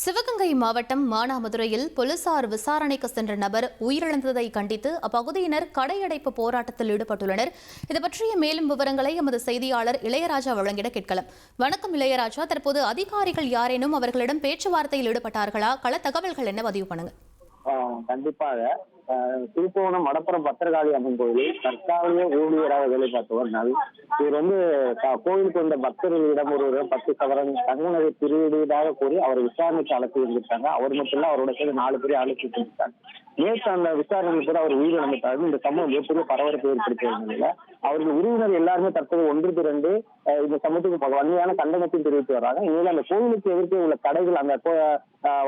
சிவகங்கை மாவட்டம் மானாமதுரையில் போலீசார் விசாரணைக்கு சென்ற நபர் உயிரிழந்ததை கண்டித்து அப்பகுதியினர் கடையடைப்பு போராட்டத்தில் ஈடுபட்டுள்ளனர். இது பற்றிய மேலும் விவரங்களை எமது செய்தியாளர் இளையராஜா வழங்கிட கேட்கலாம். வணக்கம் இளையராஜா, தற்போது அதிகாரிகள் யாரேனும் அவர்களிடம் பேச்சுவார்த்தையில் ஈடுபட்டார்களா? கள தகவல்கள் என்ன பதிவு பண்ணுங்க. கண்டிப்பாக திருப்போணம் மடப்புறம் பத்திரகாளி அம்மன் கோயிலில் தற்காலிக ஊழியராக வேலை பார்த்தவர் இவர் கோயிலுக்கு வந்த பக்தர்களிடம் ஒரு 10 சவரன் தங்க நகை திருவீடாக கூறி அவர் விசாரணைக்கு அழைத்து இருந்திருக்காங்க. அவர் மட்டும் இல்ல, அவரோட சேர்ந்து 4 பேரை அழைத்து இருந்திருக்காங்க. நேற்று அந்த விசாரணையில் கூட அவர் உயிரிழந்துட்டாரு. இந்த சம்பவம் மிகப்பெரிய பரபரப்பு ஏற்படுத்தியிருந்ததுல அவர்கள் உறவினர் எல்லாருமே தற்போது ஒன்று திரண்டு இந்த சமூகத்துக்கு வன்மையான கண்டனத்தையும் தெரிவித்து வர்றாங்க. இனிமேல் அந்த கோயிலுக்கு எதிர்த்து உள்ள கடைகள், அந்த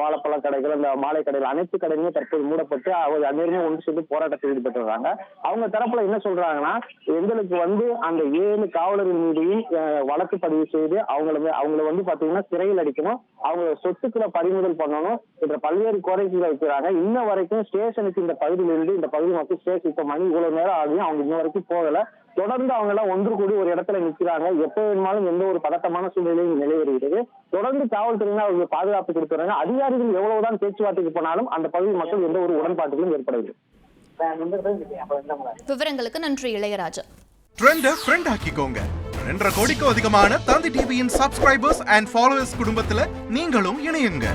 வாழைப்பழ கடைகள், அந்த மாலை கடைகள், அனைத்து கடைகளுமே தற்போது மூடப்பட்டு அவர் அந்நேரமே ஒன்று சேர்ந்து போராட்டத்தில் ஈடுபட்டு வர்றாங்க. அவங்க தரப்புல என்ன சொல்றாங்கன்னா, எங்களுக்கு அந்த 7 காவலர்கள் மீதையும் வழக்கு பதிவு செய்து அவங்கள பாத்தீங்கன்னா சிறையில் அடிக்கணும், அவங்க சொத்துக்களை பறிமுதல் பண்ணணும் என்ற பல்வேறு கோரிக்கைகளை வைக்கிறாங்க. இன்ன வரைக்கும் ஸ்டேஷனுக்கு இந்த பகுதியிலிருந்து இந்த பகுதி மக்கள் ஸ்டேஷன் இப்ப மணி இவ்வளவு நேரம் ஆகியும் அவங்க இன்ன வரைக்கும் போகல. தொடர்ந்து அவங்க எல்லாம் ஒன்று கூடி ஒரு இடத்துல நிற்கிறாங்க. எப்ப வேணுமாலும் எந்த ஒரு பதட்டமான சூழ்நிலையும் நிலைவருகிறது. தொடர்ந்து காவல்துறையினர் அவங்களுக்கு பாதுகாப்பு கொடுத்துறாங்க. அதிகாரிகள் எவ்வளவுதான் பேச்சுவார்த்தைக்கு போனாலும் அந்த பகுதி மக்கள் எந்த ஒரு உடன்பாட்டிலும் ஏற்படவில்லை. விவரங்களுக்கு நன்றி இளையராஜா. ட்ரெண்ட ஃப்ரெண்ட் ஆக்கிக்கோங்க. 2.5 கோடிக்கும் அதிகமான தந்தி டிவியின் சப்ஸ்கிரைபர்ஸ் அண்ட் ஃபாலோவர்ஸ் குடும்பத்துல நீங்களும் இணையுங்க.